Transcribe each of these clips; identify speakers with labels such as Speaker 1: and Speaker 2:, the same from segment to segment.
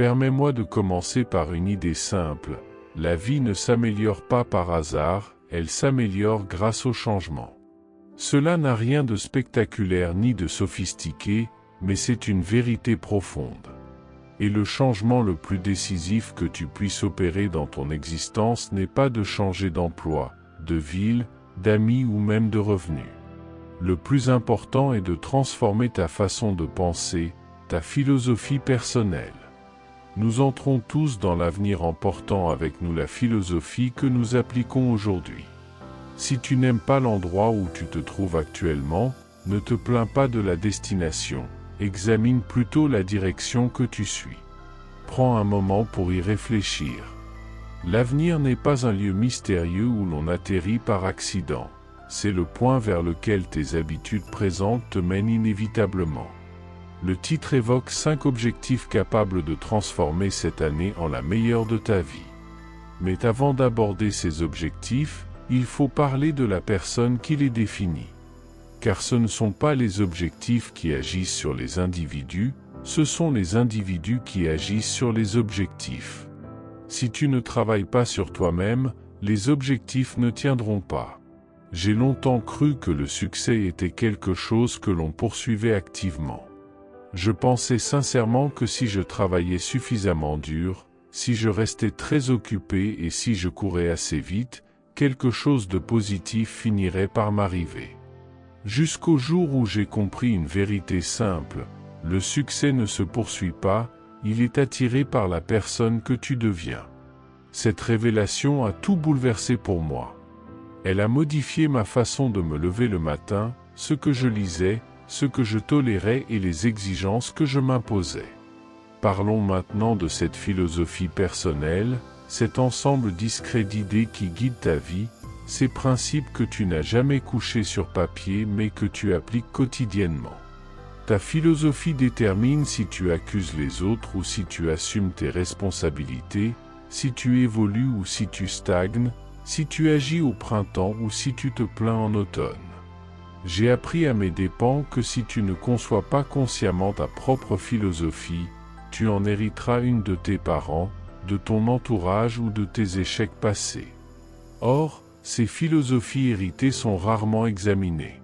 Speaker 1: Permets-moi de commencer par une idée simple. La vie ne s'améliore pas par hasard, elle s'améliore grâce au changement. Cela n'a rien de spectaculaire ni de sophistiqué, mais c'est une vérité profonde. Et le changement le plus décisif que tu puisses opérer dans ton existence n'est pas de changer d'emploi, de ville, d'amis ou même de revenus. Le plus important est de transformer ta façon de penser, ta philosophie personnelle. Nous entrons tous dans l'avenir en portant avec nous la philosophie que nous appliquons aujourd'hui. Si tu n'aimes pas l'endroit où tu te trouves actuellement, ne te plains pas de la destination, examine plutôt la direction que tu suis. Prends un moment pour y réfléchir. L'avenir n'est pas un lieu mystérieux où l'on atterrit par accident. C'est le point vers lequel tes habitudes présentes te mènent inévitablement. Le titre évoque 5 objectifs capables de transformer cette année en la meilleure de ta vie. Mais avant d'aborder ces objectifs, il faut parler de la personne qui les définit. Car ce ne sont pas les objectifs qui agissent sur les individus, ce sont les individus qui agissent sur les objectifs. Si tu ne travailles pas sur toi-même, les objectifs ne tiendront pas. J'ai longtemps cru que le succès était quelque chose que l'on poursuivait activement. Je pensais sincèrement que si je travaillais suffisamment dur, si je restais très occupé et si je courais assez vite, quelque chose de positif finirait par m'arriver. Jusqu'au jour où j'ai compris une vérité simple, le succès ne se poursuit pas, il est attiré par la personne que tu deviens. Cette révélation a tout bouleversé pour moi. Elle a modifié ma façon de me lever le matin, ce que je lisais, ce que je tolérais et les exigences que je m'imposais. Parlons maintenant de cette philosophie personnelle, cet ensemble discret d'idées qui guident ta vie, ces principes que tu n'as jamais couchés sur papier mais que tu appliques quotidiennement. Ta philosophie détermine si tu accuses les autres ou si tu assumes tes responsabilités, si tu évolues ou si tu stagnes, si tu agis au printemps ou si tu te plains en automne. J'ai appris à mes dépens que si tu ne conçois pas consciemment ta propre philosophie, tu en hériteras une de tes parents, de ton entourage ou de tes échecs passés. Or, ces philosophies héritées sont rarement examinées.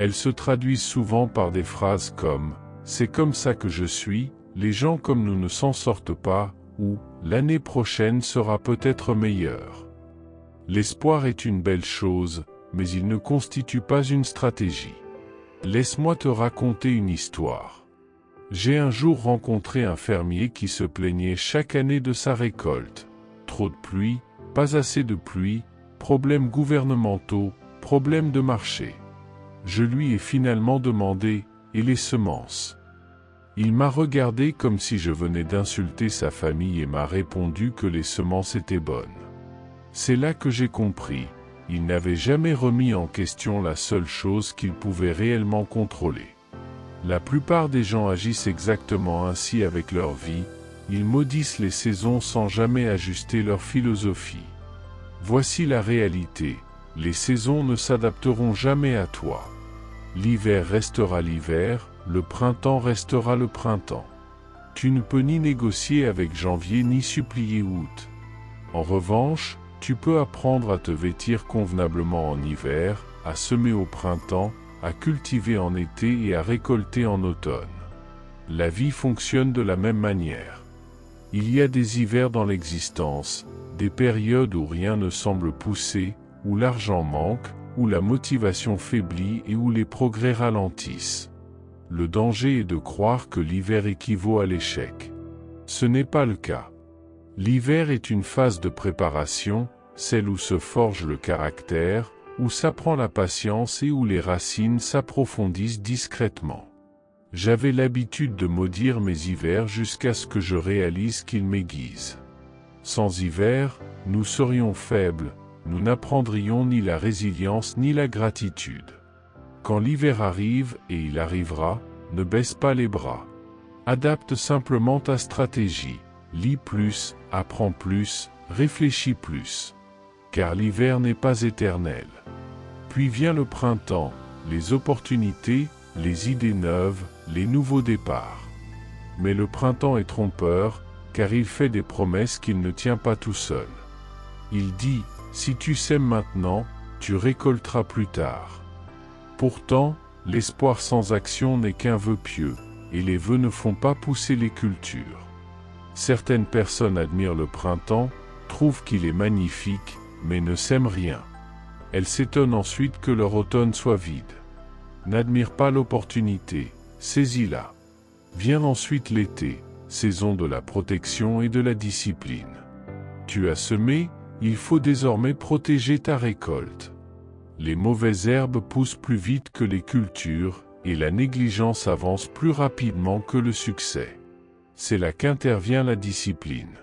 Speaker 1: Elles se traduisent souvent par des phrases comme « c'est comme ça que je suis »,« les gens comme nous ne s'en sortent pas » ou « l'année prochaine sera peut-être meilleure ». L'espoir est une belle chose, mais il ne constitue pas une stratégie. Laisse-moi te raconter une histoire. J'ai un jour rencontré un fermier qui se plaignait chaque année de sa récolte. Trop de pluie, pas assez de pluie, problèmes gouvernementaux, problèmes de marché. Je lui ai finalement demandé « et les semences ?» Il m'a regardé comme si je venais d'insulter sa famille et m'a répondu que les semences étaient bonnes. C'est là que j'ai compris. Il n'avait jamais remis en question la seule chose qu'il pouvait réellement contrôler. La plupart des gens agissent exactement ainsi avec leur vie, ils maudissent les saisons sans jamais ajuster leur philosophie. Voici la réalité, les saisons ne s'adapteront jamais à toi. L'hiver restera l'hiver, le printemps restera le printemps. Tu ne peux ni négocier avec janvier ni supplier août. En revanche, tu peux apprendre à te vêtir convenablement en hiver, à semer au printemps, à cultiver en été et à récolter en automne. La vie fonctionne de la même manière. Il y a des hivers dans l'existence, des périodes où rien ne semble pousser, où l'argent manque, où la motivation faiblit et où les progrès ralentissent. Le danger est de croire que l'hiver équivaut à l'échec. Ce n'est pas le cas. L'hiver est une phase de préparation, celle où se forge le caractère, où s'apprend la patience et où les racines s'approfondissent discrètement. J'avais l'habitude de maudire mes hivers jusqu'à ce que je réalise qu'ils m'aiguisent. Sans hiver, nous serions faibles, nous n'apprendrions ni la résilience ni la gratitude. Quand l'hiver arrive, et il arrivera, ne baisse pas les bras. Adapte simplement ta stratégie. Lis plus, apprends plus, réfléchis plus. Car l'hiver n'est pas éternel. Puis vient le printemps, les opportunités, les idées neuves, les nouveaux départs. Mais le printemps est trompeur, car il fait des promesses qu'il ne tient pas tout seul. Il dit, si tu sèmes maintenant, tu récolteras plus tard. Pourtant, l'espoir sans action n'est qu'un vœu pieux, et les vœux ne font pas pousser les cultures. Certaines personnes admirent le printemps, trouvent qu'il est magnifique, mais ne sèment rien. Elles s'étonnent ensuite que leur automne soit vide. N'admire pas l'opportunité, saisis-la. Vient ensuite l'été, saison de la protection et de la discipline. Tu as semé, il faut désormais protéger ta récolte. Les mauvaises herbes poussent plus vite que les cultures, et la négligence avance plus rapidement que le succès. C'est là qu'intervient la discipline.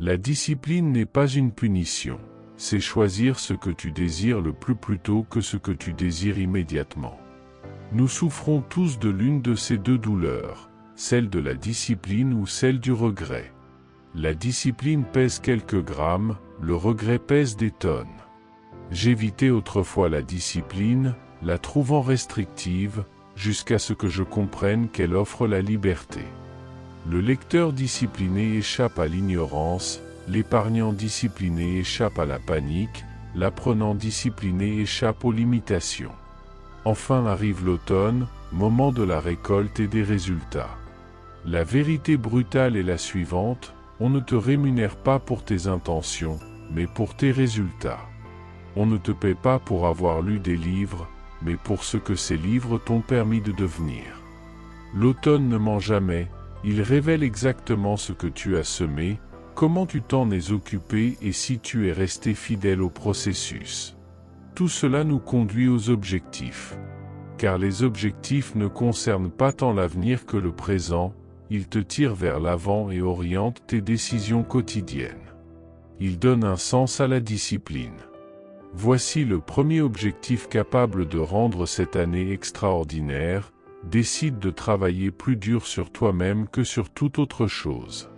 Speaker 1: La discipline n'est pas une punition, c'est choisir ce que tu désires le plus plutôt que ce que tu désires immédiatement. Nous souffrons tous de l'une de ces deux douleurs, celle de la discipline ou celle du regret. La discipline pèse quelques grammes, le regret pèse des tonnes. J'évitais autrefois la discipline, la trouvant restrictive, jusqu'à ce que je comprenne qu'elle offre la liberté. Le lecteur discipliné échappe à l'ignorance, l'épargnant discipliné échappe à la panique, l'apprenant discipliné échappe aux limitations. Enfin arrive l'automne, moment de la récolte et des résultats. La vérité brutale est la suivante, on ne te rémunère pas pour tes intentions, mais pour tes résultats. On ne te paie pas pour avoir lu des livres, mais pour ce que ces livres t'ont permis de devenir. L'automne ne ment jamais, il révèle exactement ce que tu as semé, comment tu t'en es occupé et si tu es resté fidèle au processus. Tout cela nous conduit aux objectifs. Car les objectifs ne concernent pas tant l'avenir que le présent, ils te tirent vers l'avant et orientent tes décisions quotidiennes. Ils donnent un sens à la discipline. Voici le premier objectif capable de rendre cette année extraordinaire, décide de travailler plus dur sur toi-même que sur toute autre chose.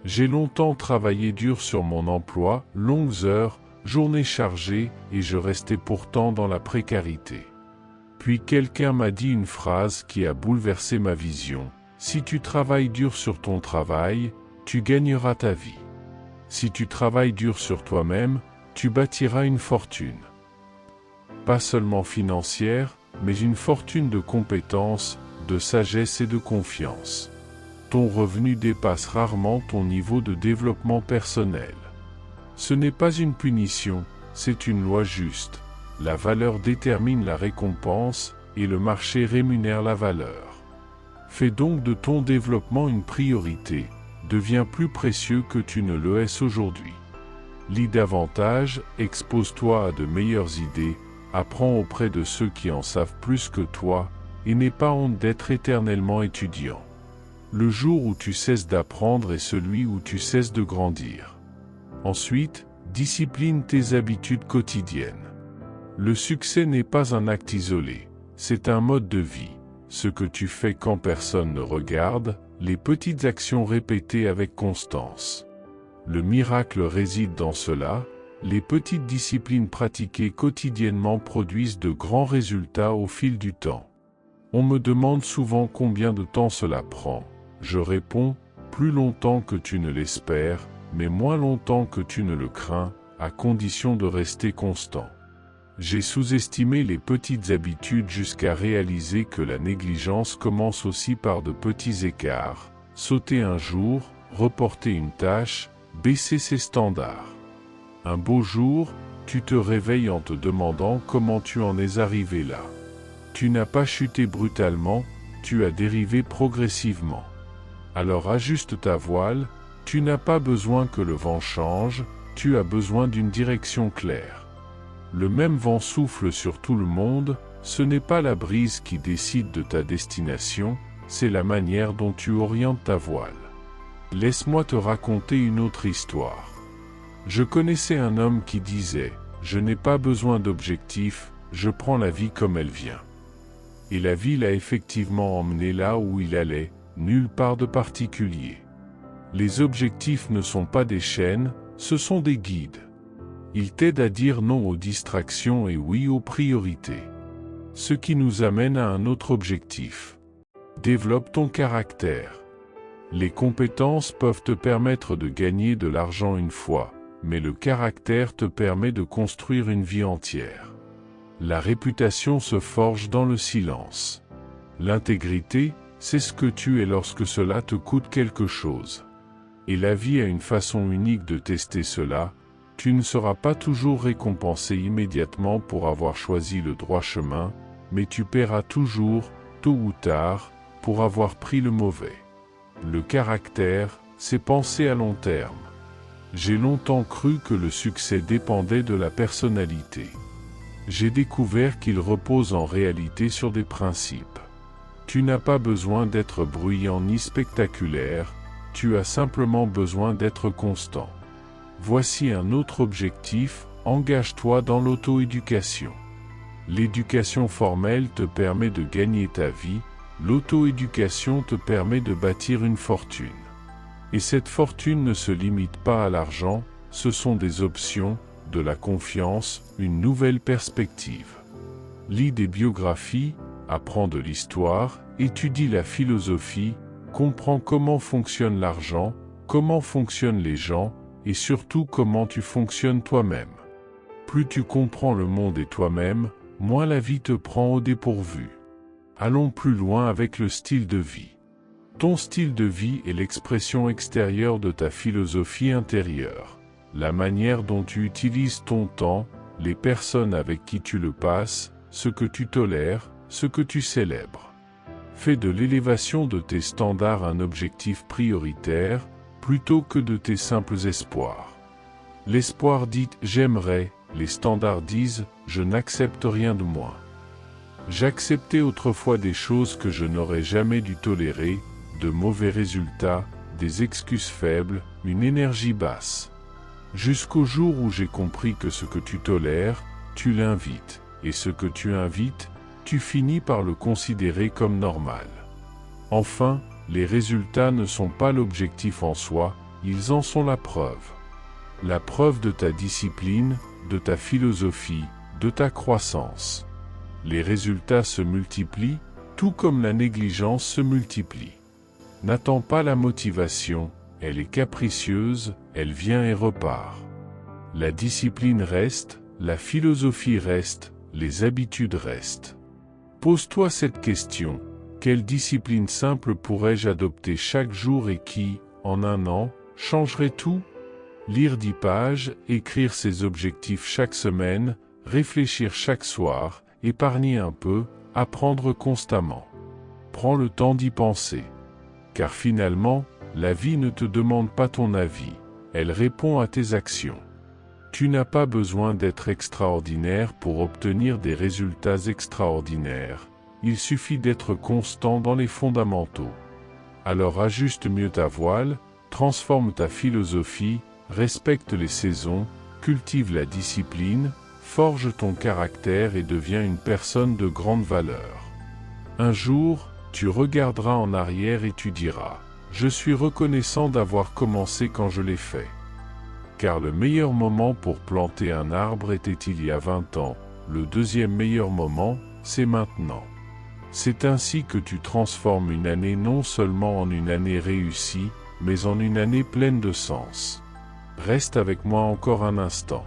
Speaker 1: J'ai longtemps travaillé dur sur mon emploi, longues heures, journées chargées, et je restais pourtant dans la précarité. Puis quelqu'un m'a dit une phrase qui a bouleversé ma vision. Si tu travailles dur sur ton travail, tu gagneras ta vie. Si tu travailles dur sur toi-même, tu bâtiras une fortune. Pas seulement financière, mais une fortune de compétences, de sagesse et de confiance. Ton revenu dépasse rarement ton niveau de développement personnel. Ce n'est pas une punition, c'est une loi juste. La valeur détermine la récompense, et le marché rémunère la valeur. Fais donc de ton développement une priorité, deviens plus précieux que tu ne le es aujourd'hui. Lis davantage, expose-toi à de meilleures idées, apprends auprès de ceux qui en savent plus que toi, et n'aie pas honte d'être éternellement étudiant. Le jour où tu cesses d'apprendre est celui où tu cesses de grandir. Ensuite, discipline tes habitudes quotidiennes. Le succès n'est pas un acte isolé, c'est un mode de vie. Ce que tu fais quand personne ne regarde, les petites actions répétées avec constance. Le miracle réside dans cela, les petites disciplines pratiquées quotidiennement produisent de grands résultats au fil du temps. On me demande souvent combien de temps cela prend. Je réponds, plus longtemps que tu ne l'espères, mais moins longtemps que tu ne le crains, à condition de rester constant. J'ai sous-estimé les petites habitudes jusqu'à réaliser que la négligence commence aussi par de petits écarts. Sauter un jour, reporter une tâche, baisser ses standards. Un beau jour, tu te réveilles en te demandant comment tu en es arrivé là. Tu n'as pas chuté brutalement, tu as dérivé progressivement. Alors ajuste ta voile, tu n'as pas besoin que le vent change, tu as besoin d'une direction claire. Le même vent souffle sur tout le monde, ce n'est pas la brise qui décide de ta destination, c'est la manière dont tu orientes ta voile. Laisse-moi te raconter une autre histoire. Je connaissais un homme qui disait « Je n'ai pas besoin d'objectifs, je prends la vie comme elle vient. » Et la vie l'a effectivement emmené là où il allait, nulle part de particulier. Les objectifs ne sont pas des chaînes, ce sont des guides. Ils t'aident à dire non aux distractions et oui aux priorités. Ce qui nous amène à un autre objectif. Développe ton caractère. Les compétences peuvent te permettre de gagner de l'argent une fois, mais le caractère te permet de construire une vie entière. La réputation se forge dans le silence. L'intégrité, c'est ce que tu es lorsque cela te coûte quelque chose. Et la vie a une façon unique de tester cela. Tu ne seras pas toujours récompensé immédiatement pour avoir choisi le droit chemin, mais tu paieras toujours, tôt ou tard, pour avoir pris le mauvais. Le caractère, c'est penser à long terme. J'ai longtemps cru que le succès dépendait de la personnalité. J'ai découvert qu'il repose en réalité sur des principes. Tu n'as pas besoin d'être bruyant ni spectaculaire, tu as simplement besoin d'être constant. Voici un autre objectif, engage-toi dans l'auto-éducation. L'éducation formelle te permet de gagner ta vie, l'auto-éducation te permet de bâtir une fortune. Et cette fortune ne se limite pas à l'argent, ce sont des options, de la confiance, une nouvelle perspective. Lis des biographies, apprends de l'histoire, étudie la philosophie, comprends comment fonctionne l'argent, comment fonctionnent les gens, et surtout comment tu fonctionnes toi-même. Plus tu comprends le monde et toi-même, moins la vie te prend au dépourvu. Allons plus loin avec le style de vie. Ton style de vie est l'expression extérieure de ta philosophie intérieure. La manière dont tu utilises ton temps, les personnes avec qui tu le passes, ce que tu tolères, ce que tu célèbres. Fais de l'élévation de tes standards un objectif prioritaire, plutôt que de tes simples espoirs. L'espoir dit « j'aimerais », les standards disent « je n'accepte rien de moins ». J'acceptais autrefois des choses que je n'aurais jamais dû tolérer, de mauvais résultats, des excuses faibles, une énergie basse. Jusqu'au jour où j'ai compris que ce que tu tolères, tu l'invites, et ce que tu invites, tu finis par le considérer comme normal. Enfin, les résultats ne sont pas l'objectif en soi, ils en sont la preuve. La preuve de ta discipline, de ta philosophie, de ta croissance. Les résultats se multiplient, tout comme la négligence se multiplie. N'attends pas la motivation, elle est capricieuse, elle vient et repart. La discipline reste, la philosophie reste, les habitudes restent. Pose-toi cette question, quelle discipline simple pourrais-je adopter chaque jour et qui, en un an, changerait tout? Lire 10 pages, écrire ses objectifs chaque semaine, réfléchir chaque soir, épargner un peu, apprendre constamment. Prends le temps d'y penser. Car finalement, la vie ne te demande pas ton avis, elle répond à tes actions. Tu n'as pas besoin d'être extraordinaire pour obtenir des résultats extraordinaires, il suffit d'être constant dans les fondamentaux. Alors ajuste mieux ta voile, transforme ta philosophie, respecte les saisons, cultive la discipline, forge ton caractère et deviens une personne de grande valeur. Un jour, tu regarderas en arrière et tu diras « Je suis reconnaissant d'avoir commencé quand je l'ai fait. » Car le meilleur moment pour planter un arbre était il y a 20 ans, le deuxième meilleur moment, c'est maintenant. C'est ainsi que tu transformes une année non seulement en une année réussie, mais en une année pleine de sens. Reste avec moi encore un instant.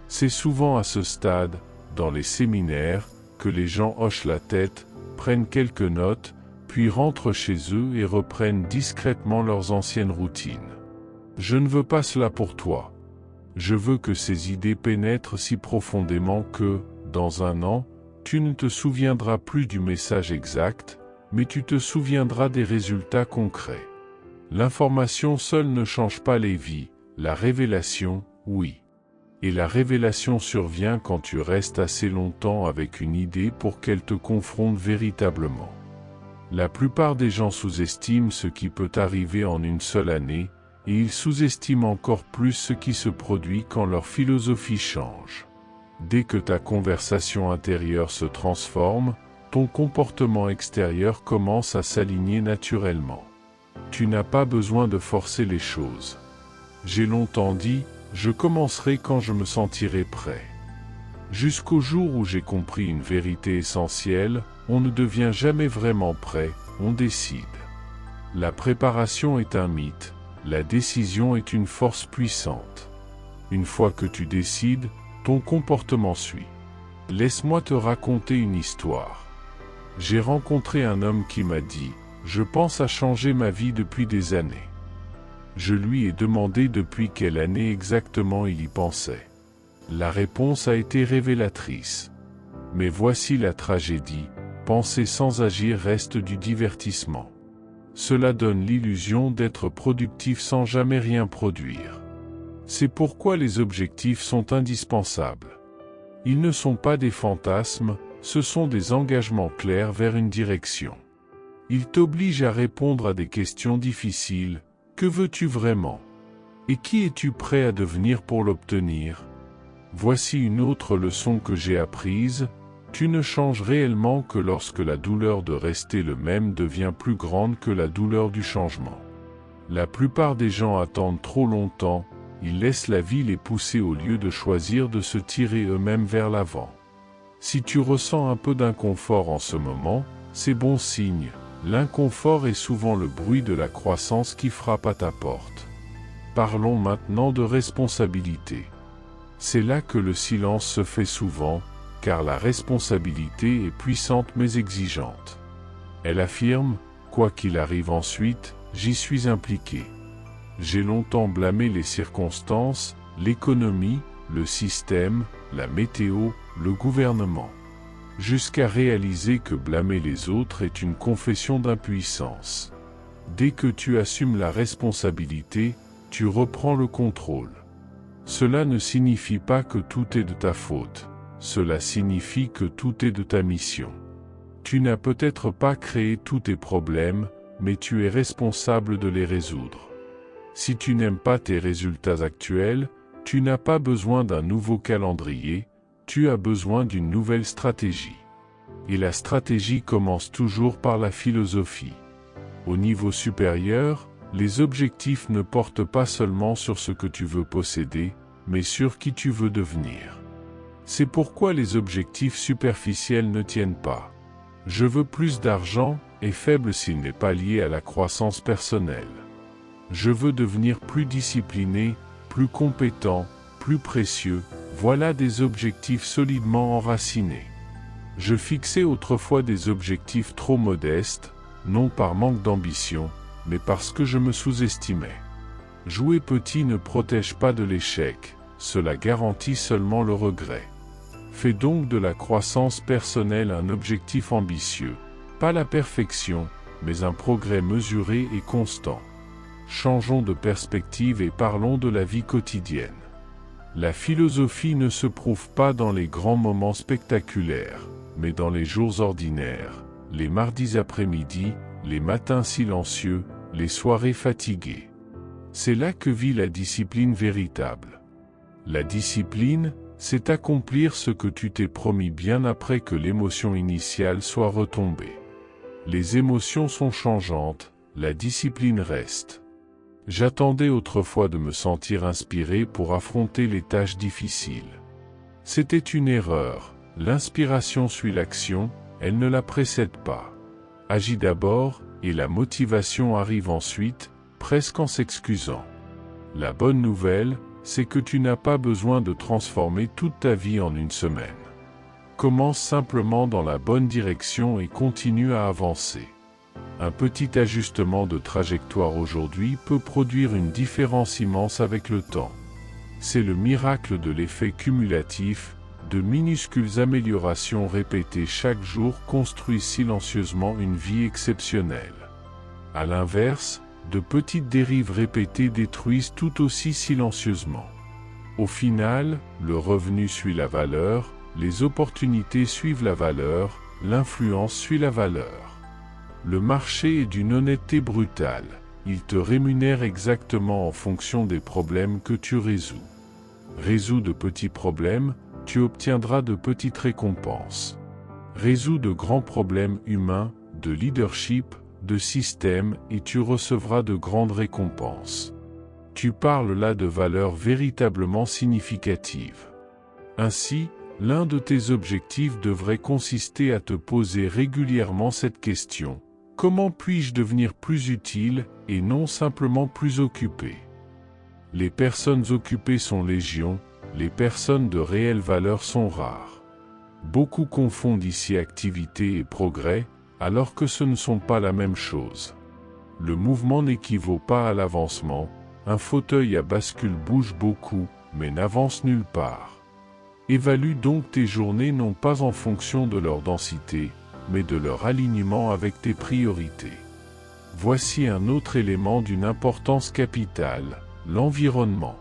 Speaker 1: C'est souvent à ce stade, dans les séminaires, que les gens hochent la tête, prennent quelques notes, puis rentrent chez eux et reprennent discrètement leurs anciennes routines. Je ne veux pas cela pour toi. Je veux que ces idées pénètrent si profondément que, dans un an, tu ne te souviendras plus du message exact, mais tu te souviendras des résultats concrets. L'information seule ne change pas les vies, la révélation, oui. Et la révélation survient quand tu restes assez longtemps avec une idée pour qu'elle te confronte véritablement. La plupart des gens sous-estiment ce qui peut arriver en une seule année, et ils sous-estiment encore plus ce qui se produit quand leur philosophie change. Dès que ta conversation intérieure se transforme, ton comportement extérieur commence à s'aligner naturellement. Tu n'as pas besoin de forcer les choses. J'ai longtemps dit, je commencerai quand je me sentirai prêt. Jusqu'au jour où j'ai compris une vérité essentielle, on ne devient jamais vraiment prêt, on décide. La préparation est un mythe, la décision est une force puissante. Une fois que tu décides, ton comportement suit. Laisse-moi te raconter une histoire. J'ai rencontré un homme qui m'a dit « Je pense à changer ma vie depuis des années ». Je lui ai demandé depuis quelle année exactement il y pensait. La réponse a été révélatrice. Mais voici la tragédie, penser sans agir reste du divertissement. Cela donne l'illusion d'être productif sans jamais rien produire. C'est pourquoi les objectifs sont indispensables. Ils ne sont pas des fantasmes, ce sont des engagements clairs vers une direction. Ils t'obligent à répondre à des questions difficiles. Que veux-tu vraiment? Et qui es-tu prêt à devenir pour l'obtenir? Voici une autre leçon que j'ai apprise. Tu ne changes réellement que lorsque la douleur de rester le même devient plus grande que la douleur du changement. La plupart des gens attendent trop longtemps, ils laissent la vie les pousser au lieu de choisir de se tirer eux-mêmes vers l'avant. Si tu ressens un peu d'inconfort en ce moment, c'est bon signe. L'inconfort est souvent le bruit de la croissance qui frappe à ta porte. Parlons maintenant de responsabilité. C'est là que le silence se fait souvent, car la responsabilité est puissante mais exigeante. Elle affirme, quoi qu'il arrive ensuite, j'y suis impliqué. J'ai longtemps blâmé les circonstances, l'économie, le système, la météo, le gouvernement. Jusqu'à réaliser que blâmer les autres est une confession d'impuissance. Dès que tu assumes la responsabilité, tu reprends le contrôle. Cela ne signifie pas que tout est de ta faute. Cela signifie que tout est de ta mission. Tu n'as peut-être pas créé tous tes problèmes, mais tu es responsable de les résoudre. Si tu n'aimes pas tes résultats actuels, tu n'as pas besoin d'un nouveau calendrier, tu as besoin d'une nouvelle stratégie. Et la stratégie commence toujours par la philosophie. Au niveau supérieur, les objectifs ne portent pas seulement sur ce que tu veux posséder, mais sur qui tu veux devenir. C'est pourquoi les objectifs superficiels ne tiennent pas. Je veux plus d'argent est faible s'il n'est pas lié à la croissance personnelle. Je veux devenir plus discipliné, plus compétent, plus précieux, voilà des objectifs solidement enracinés. Je fixais autrefois des objectifs trop modestes, non par manque d'ambition, mais parce que je me sous-estimais. Jouer petit ne protège pas de l'échec, cela garantit seulement le regret. Fais donc de la croissance personnelle un objectif ambitieux, pas la perfection, mais un progrès mesuré et constant. Changeons de perspective et parlons de la vie quotidienne. La philosophie ne se prouve pas dans les grands moments spectaculaires, mais dans les jours ordinaires, les mardis après-midi, les matins silencieux, les soirées fatiguées. C'est là que vit la discipline véritable. La discipline, c'est accomplir ce que tu t'es promis bien après que l'émotion initiale soit retombée. Les émotions sont changeantes, la discipline reste. J'attendais autrefois de me sentir inspiré pour affronter les tâches difficiles. C'était une erreur, l'inspiration suit l'action, elle ne la précède pas. Agis d'abord, et la motivation arrive ensuite, presque en s'excusant. La bonne nouvelle, c'est que tu n'as pas besoin de transformer toute ta vie en une semaine. Commence simplement dans la bonne direction et continue à avancer. Un petit ajustement de trajectoire aujourd'hui peut produire une différence immense avec le temps. C'est le miracle de l'effet cumulatif, de minuscules améliorations répétées chaque jour construisent silencieusement une vie exceptionnelle. À l'inverse, de petites dérives répétées détruisent tout aussi silencieusement. Au final, le revenu suit la valeur, les opportunités suivent la valeur, l'influence suit la valeur. Le marché est d'une honnêteté brutale, il te rémunère exactement en fonction des problèmes que tu résous. Résous de petits problèmes, tu obtiendras de petites récompenses. Résous de grands problèmes humains, de leadership, de système et tu recevras de grandes récompenses. Tu parles là de valeurs véritablement significatives. Ainsi, l'un de tes objectifs devrait consister à te poser régulièrement cette question. Comment puis-je devenir plus utile et non simplement plus occupé? Les personnes occupées sont légion, les personnes de réelle valeur sont rares. Beaucoup confondent ici activité et progrès, alors que ce ne sont pas la même chose. Le mouvement n'équivaut pas à l'avancement, un fauteuil à bascule bouge beaucoup, mais n'avance nulle part. Évalue donc tes journées non pas en fonction de leur densité, mais de leur alignement avec tes priorités. Voici un autre élément d'une importance capitale, l'environnement.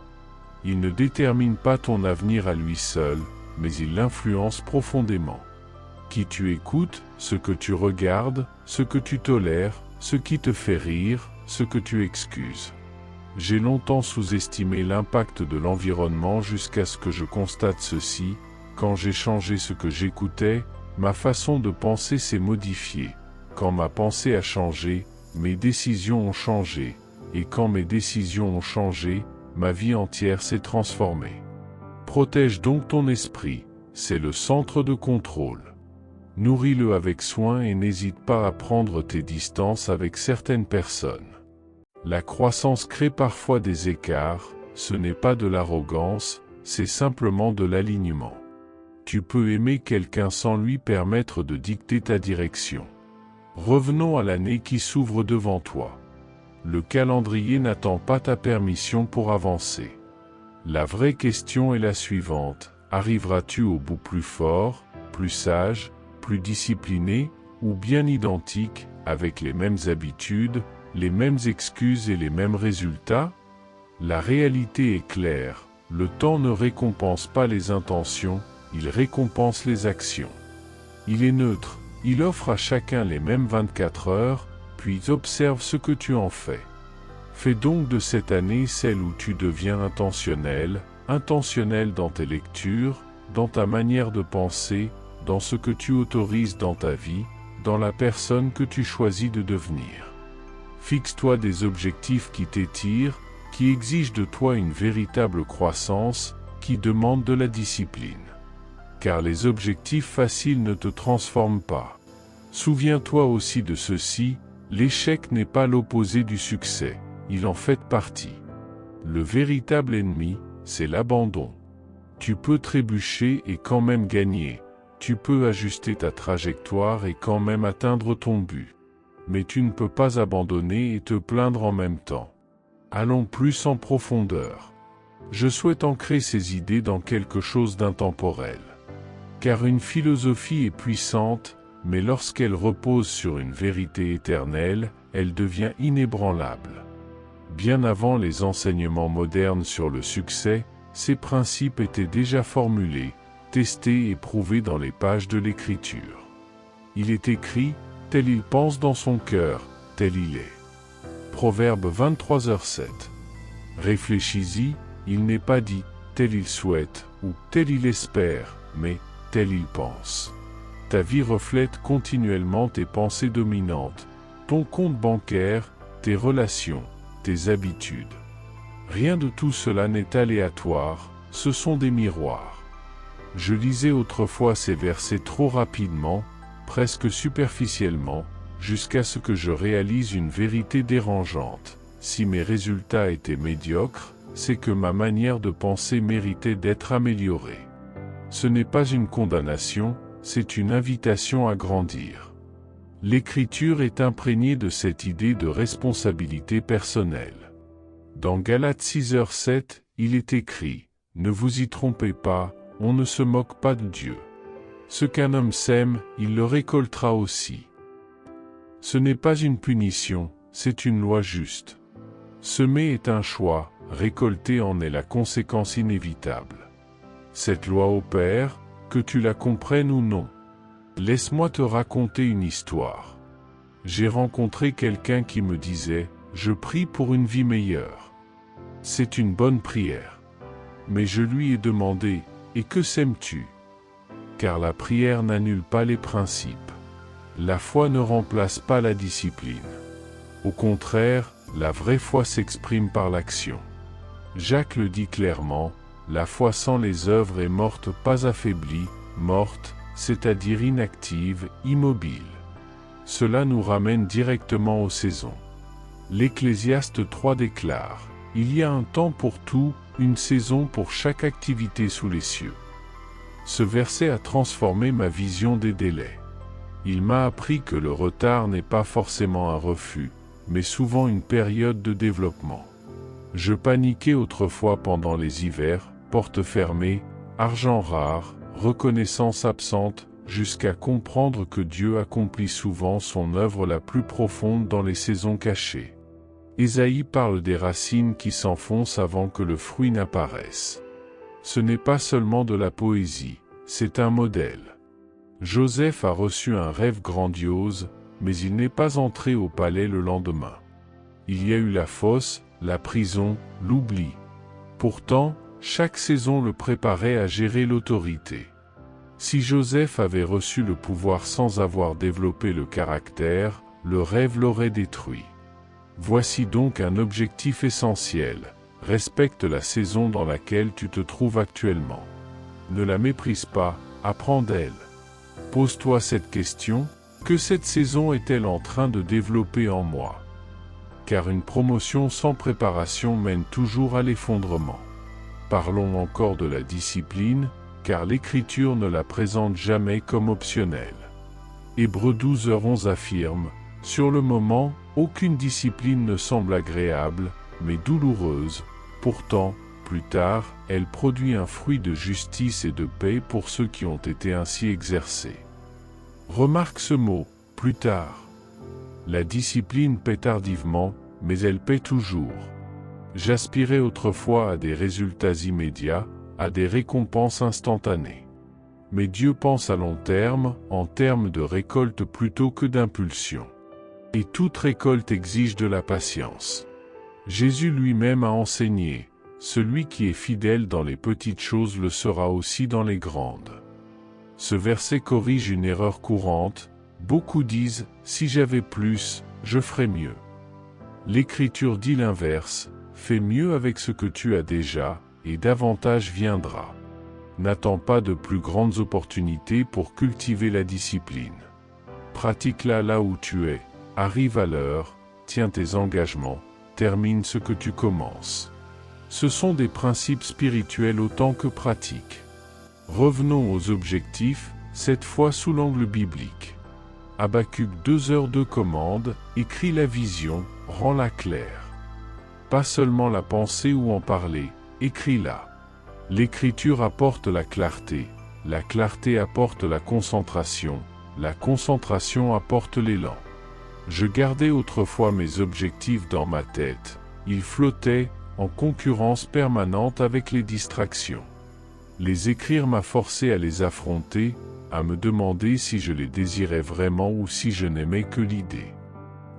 Speaker 1: Il ne détermine pas ton avenir à lui seul, mais il l'influence profondément. Qui tu écoutes, ce que tu regardes, ce que tu tolères, ce qui te fait rire, ce que tu excuses. J'ai longtemps sous-estimé l'impact de l'environnement jusqu'à ce que je constate ceci: quand j'ai changé ce que j'écoutais, ma façon de penser s'est modifiée. Quand ma pensée a changé, mes décisions ont changé. Et quand mes décisions ont changé, ma vie entière s'est transformée. Protège donc ton esprit, c'est le centre de contrôle. Nourris-le avec soin et n'hésite pas à prendre tes distances avec certaines personnes. La croissance crée parfois des écarts, ce n'est pas de l'arrogance, c'est simplement de l'alignement. Tu peux aimer quelqu'un sans lui permettre de dicter ta direction. Revenons à l'année qui s'ouvre devant toi. Le calendrier n'attend pas ta permission pour avancer. La vraie question est la suivante: arriveras-tu au bout plus fort, plus sage, plus discipliné, ou bien identique, avec les mêmes habitudes, les mêmes excuses et les mêmes résultats? La réalité est claire, le temps ne récompense pas les intentions, il récompense les actions. Il est neutre, il offre à chacun les mêmes 24 heures, puis observe ce que tu en fais. Fais donc de cette année celle où tu deviens intentionnel dans tes lectures, dans ta manière de penser, dans ce que tu autorises dans ta vie, dans la personne que tu choisis de devenir. Fixe-toi des objectifs qui t'étirent, qui exigent de toi une véritable croissance, qui demandent de la discipline. Car les objectifs faciles ne te transforment pas. Souviens-toi aussi de ceci: l'échec n'est pas l'opposé du succès, il en fait partie. Le véritable ennemi, c'est l'abandon. Tu peux trébucher et quand même gagner, tu peux ajuster ta trajectoire et quand même atteindre ton but. Mais tu ne peux pas abandonner et te plaindre en même temps. Allons plus en profondeur. Je souhaite ancrer ces idées dans quelque chose d'intemporel. Car une philosophie est puissante, mais lorsqu'elle repose sur une vérité éternelle, elle devient inébranlable. Bien avant les enseignements modernes sur le succès, ces principes étaient déjà formulés, testés et prouvés dans les pages de l'Écriture. Il est écrit: tel il pense dans son cœur, tel il est. Proverbe 23h7. Réfléchis-y, il n'est pas dit tel il souhaite ou tel il espère, mais tel il pense. Ta vie reflète continuellement tes pensées dominantes, ton compte bancaire, tes relations, tes habitudes. Rien de tout cela n'est aléatoire, ce sont des miroirs. Je lisais autrefois ces versets trop rapidement, presque superficiellement, jusqu'à ce que je réalise une vérité dérangeante. Si mes résultats étaient médiocres, c'est que ma manière de penser méritait d'être améliorée. Ce n'est pas une condamnation, c'est une invitation à grandir. L'Écriture est imprégnée de cette idée de responsabilité personnelle. Dans Galates 6h7, il est écrit: ne vous y trompez pas, on ne se moque pas de Dieu. Ce qu'un homme sème, il le récoltera aussi. Ce n'est pas une punition, c'est une loi juste. Semer est un choix, récolter en est la conséquence inévitable. Cette loi opère, que tu la comprennes ou non. Laisse-moi te raconter une histoire. J'ai rencontré quelqu'un qui me disait: je prie pour une vie meilleure. C'est une bonne prière. Mais je lui ai demandé: et que sèmes-tu? Car la prière n'annule pas les principes. La foi ne remplace pas la discipline. Au contraire, la vraie foi s'exprime par l'action. Jacques le dit clairement: la foi sans les œuvres est morte, pas affaiblie, morte, c'est-à-dire inactive, immobile. Cela nous ramène directement aux saisons. L'Ecclésiaste 3 déclare: « Il y a un temps pour tout, une saison pour chaque activité sous les cieux. » Ce verset a transformé ma vision des délais. Il m'a appris que le retard n'est pas forcément un refus, mais souvent une période de développement. Je paniquais autrefois pendant les hivers, portes fermées, argent rare, reconnaissance absente, jusqu'à comprendre que Dieu accomplit souvent son œuvre la plus profonde dans les saisons cachées. Ésaïe parle des racines qui s'enfoncent avant que le fruit n'apparaisse. Ce n'est pas seulement de la poésie, c'est un modèle. Joseph a reçu un rêve grandiose, mais il n'est pas entré au palais le lendemain. Il y a eu la fosse, la prison, l'oubli. Pourtant, chaque saison le préparait à gérer l'autorité. Si Joseph avait reçu le pouvoir sans avoir développé le caractère, le rêve l'aurait détruit. Voici donc un objectif essentiel: respecte la saison dans laquelle tu te trouves actuellement. Ne la méprise pas, apprends d'elle. Pose-toi cette question: que cette saison est-elle en train de développer en moi? Car une promotion sans préparation mène toujours à l'effondrement. Parlons encore de la discipline, car l'Écriture ne la présente jamais comme optionnelle. Hébreux 12:11 affirme: « Sur le moment, aucune discipline ne semble agréable, mais douloureuse. Pourtant, plus tard, elle produit un fruit de justice et de paix pour ceux qui ont été ainsi exercés. » Remarque ce mot, « plus tard ». La discipline paie tardivement, mais elle paie toujours. J'aspirais autrefois à des résultats immédiats, à des récompenses instantanées. Mais Dieu pense à long terme, en termes de récolte plutôt que d'impulsion. Et toute récolte exige de la patience. Jésus lui-même a enseigné: « Celui qui est fidèle dans les petites choses le sera aussi dans les grandes. » Ce verset corrige une erreur courante. Beaucoup disent: « Si j'avais plus, je ferais mieux. » L'Écriture dit l'inverse: « Fais mieux avec ce que tu as déjà, et davantage viendra. » N'attends pas de plus grandes opportunités pour cultiver la discipline. Pratique-la là où tu es, arrive à l'heure, tiens tes engagements, termine ce que tu commences. Ce sont des principes spirituels autant que pratiques. Revenons aux objectifs, cette fois sous l'angle biblique. Habacuc 2:2 commande: « Écris la vision, rends-la claire. » Pas seulement la penser ou en parler, écris-la. L'Écriture apporte la clarté apporte la concentration apporte l'élan. Je gardais autrefois mes objectifs dans ma tête, ils flottaient, en concurrence permanente avec les distractions. Les écrire m'a forcé à les affronter, à me demander si je les désirais vraiment ou si je n'aimais que l'idée.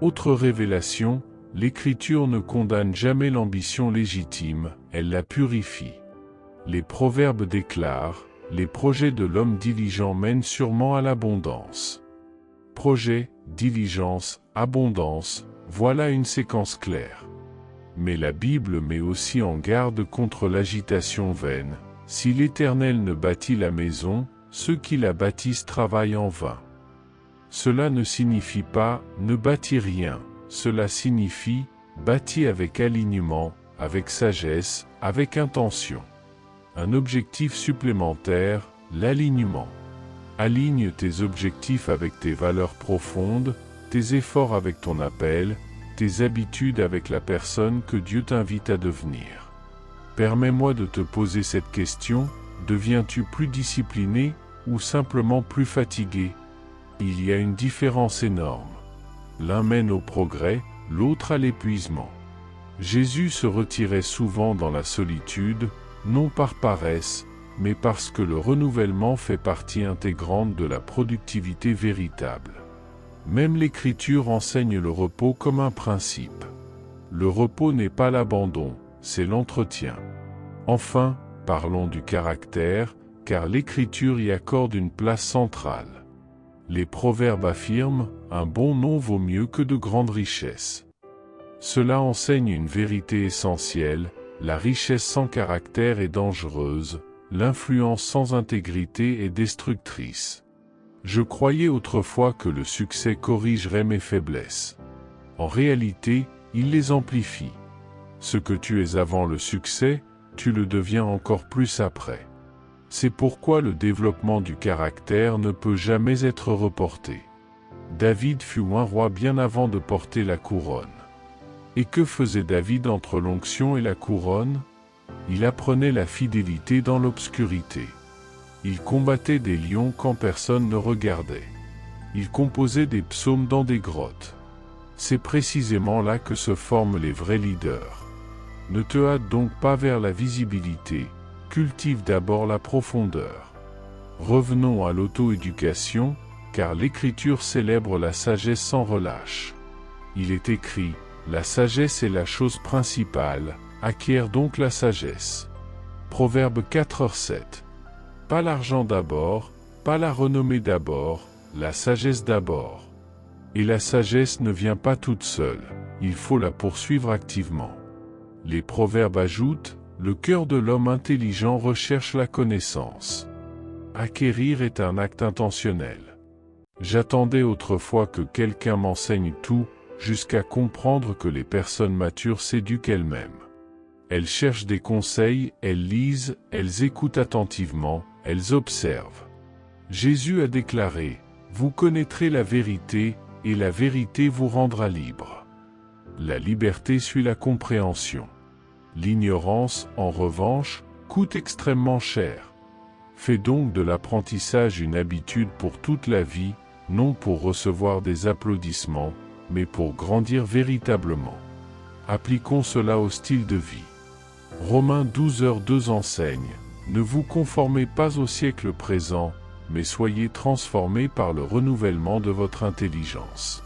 Speaker 1: Autre révélation, l'Écriture ne condamne jamais l'ambition légitime, elle la purifie. Les proverbes déclarent: « Les projets de l'homme diligent mènent sûrement à l'abondance. » Projet, diligence, abondance, voilà une séquence claire. Mais la Bible met aussi en garde contre l'agitation vaine. Si l'Éternel ne bâtit la maison, ceux qui la bâtissent travaillent en vain. Cela ne signifie pas « ne bâtis rien », cela signifie « bâtis avec alignement, avec sagesse, avec intention ». Un objectif supplémentaire, l'alignement. Aligne tes objectifs avec tes valeurs profondes, tes efforts avec ton appel, tes habitudes avec la personne que Dieu t'invite à devenir. Permets-moi de te poser cette question: deviens-tu plus discipliné ou simplement plus fatigué? Il y a une différence énorme. L'un mène au progrès, l'autre à l'épuisement. Jésus se retirait souvent dans la solitude, non par paresse, mais parce que le renouvellement fait partie intégrante de la productivité véritable. Même l'Écriture enseigne le repos comme un principe. Le repos n'est pas l'abandon, c'est l'entretien. Enfin, parlons du caractère, car l'Écriture y accorde une place centrale. Les proverbes affirment: « Un bon nom vaut mieux que de grandes richesses. » Cela enseigne une vérité essentielle: la richesse sans caractère est dangereuse, l'influence sans intégrité est destructrice. Je croyais autrefois que le succès corrigerait mes faiblesses. En réalité, il les amplifie. Ce que tu es avant le succès, tu le deviens encore plus après. C'est pourquoi le développement du caractère ne peut jamais être reporté. David fut un roi bien avant de porter la couronne. Et que faisait David entre l'onction et la couronne? Il apprenait la fidélité dans l'obscurité. Il combattait des lions quand personne ne regardait. Il composait des psaumes dans des grottes. C'est précisément là que se forment les vrais leaders. Ne te hâte donc pas vers la visibilité, cultive d'abord la profondeur. Revenons à l'auto-éducation, car l'Écriture célèbre la sagesse sans relâche. Il est écrit, la sagesse est la chose principale, acquiert donc la sagesse. Proverbe 4h7. Pas l'argent d'abord, pas la renommée d'abord, la sagesse d'abord. Et la sagesse ne vient pas toute seule, il faut la poursuivre activement. Les proverbes ajoutent, le cœur de l'homme intelligent recherche la connaissance. Acquérir est un acte intentionnel. J'attendais autrefois que quelqu'un m'enseigne tout, jusqu'à comprendre que les personnes matures s'éduquent elles-mêmes. Elles cherchent des conseils, elles lisent, elles écoutent attentivement, elles observent. Jésus a déclaré, « Vous connaîtrez la vérité, et la vérité vous rendra libre. » La liberté suit la compréhension. L'ignorance, en revanche, coûte extrêmement cher. Fais donc de l'apprentissage une habitude pour toute la vie, non pour recevoir des applaudissements, mais pour grandir véritablement. Appliquons cela au style de vie. Romains 12h2 enseigne, « Ne vous conformez pas au siècle présent, mais soyez transformés par le renouvellement de votre intelligence. »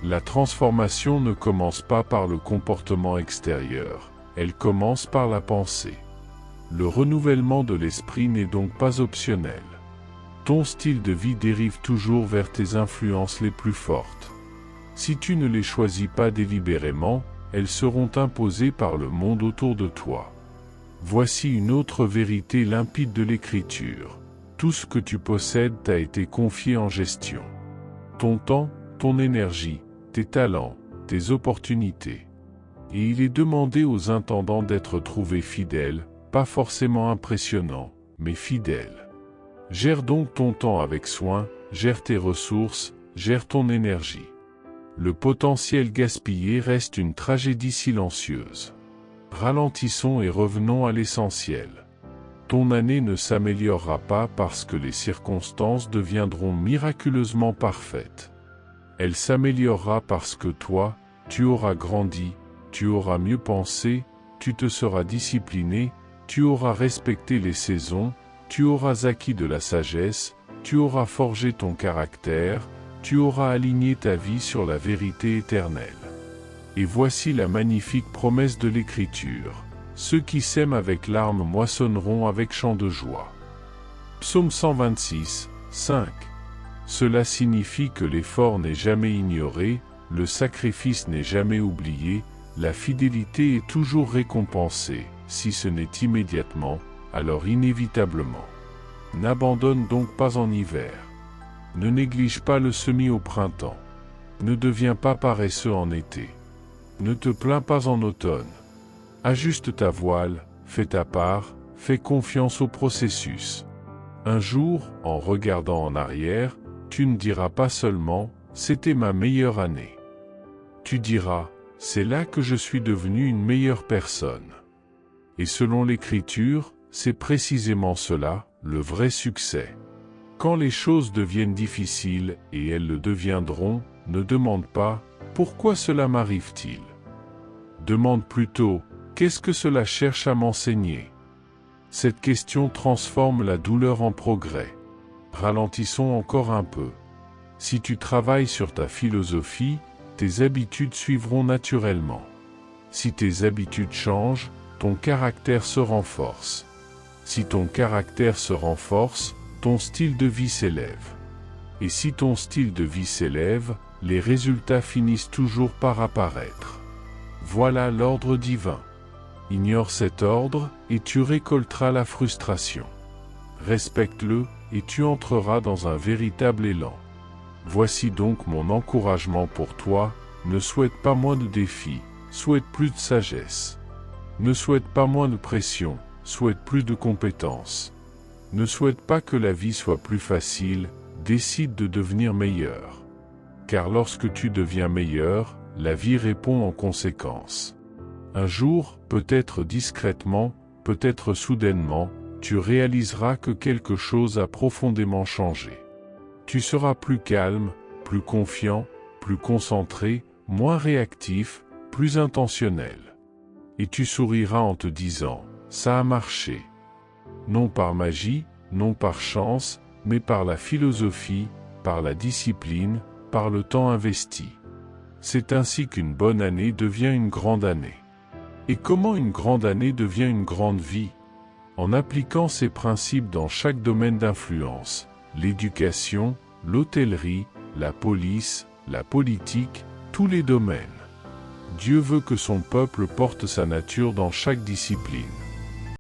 Speaker 1: La transformation ne commence pas par le comportement extérieur, elle commence par la pensée. Le renouvellement de l'esprit n'est donc pas optionnel. Ton style de vie dérive toujours vers tes influences les plus fortes. Si tu ne les choisis pas délibérément, elles seront imposées par le monde autour de toi. Voici une autre vérité limpide de l'Écriture. Tout ce que tu possèdes t'a été confié en gestion. Ton temps, ton énergie, tes talents, tes opportunités. Et il est demandé aux intendants d'être trouvés fidèles, pas forcément impressionnants, mais fidèles. Gère donc ton temps avec soin, gère tes ressources, gère ton énergie. Le potentiel gaspillé reste une tragédie silencieuse. Ralentissons et revenons à l'essentiel. Ton année ne s'améliorera pas parce que les circonstances deviendront miraculeusement parfaites. Elle s'améliorera parce que toi, tu auras grandi, tu auras mieux pensé, tu te seras discipliné, tu auras respecté les saisons, tu auras acquis de la sagesse, tu auras forgé ton caractère, tu auras aligné ta vie sur la vérité éternelle. Et voici la magnifique promesse de l'Écriture. Ceux qui sèment avec larmes moissonneront avec chant de joie. Psaume 126, 5. Cela signifie que l'effort n'est jamais ignoré, le sacrifice n'est jamais oublié, la fidélité est toujours récompensée, si ce n'est immédiatement, alors inévitablement. N'abandonne donc pas en hiver. Ne néglige pas le semis au printemps. Ne deviens pas paresseux en été. Ne te plains pas en automne. Ajuste ta voile, fais ta part, fais confiance au processus. Un jour, en regardant en arrière, tu ne diras pas seulement « c'était ma meilleure année ». Tu diras « c'est là que je suis devenu une meilleure personne ». Et selon l'Écriture, c'est précisément cela, le vrai succès. Quand les choses deviennent difficiles, et elles le deviendront, ne demande pas « pourquoi cela m'arrive-t-il » Demande plutôt « qu'est-ce que cela cherche à m'enseigner » Cette question transforme la douleur en progrès. Ralentissons encore un peu. Si tu travailles sur ta philosophie, tes habitudes suivront naturellement. Si tes habitudes changent, ton caractère se renforce. Si ton caractère se renforce, ton style de vie s'élève. Et si ton style de vie s'élève, les résultats finissent toujours par apparaître. Voilà l'ordre divin. Ignore cet ordre, et tu récolteras la frustration. Respecte-le, et tu entreras dans un véritable élan. Voici donc mon encouragement pour toi, ne souhaite pas moins de défis, souhaite plus de sagesse. Ne souhaite pas moins de pression, souhaite plus de compétences. Ne souhaite pas que la vie soit plus facile, décide de devenir meilleur. Car lorsque tu deviens meilleur, la vie répond en conséquence. Un jour, peut-être discrètement, peut-être soudainement, tu réaliseras que quelque chose a profondément changé. Tu seras plus calme, plus confiant, plus concentré, moins réactif, plus intentionnel. Et tu souriras en te disant, ça a marché. Non par magie, non par chance, mais par la philosophie, par la discipline, par le temps investi. C'est ainsi qu'une bonne année devient une grande année. Et comment une grande année devient une grande vie? En appliquant ces principes dans chaque domaine d'influence, l'éducation, l'hôtellerie, la police, la politique, tous les domaines. Dieu veut que son peuple porte sa nature dans chaque discipline.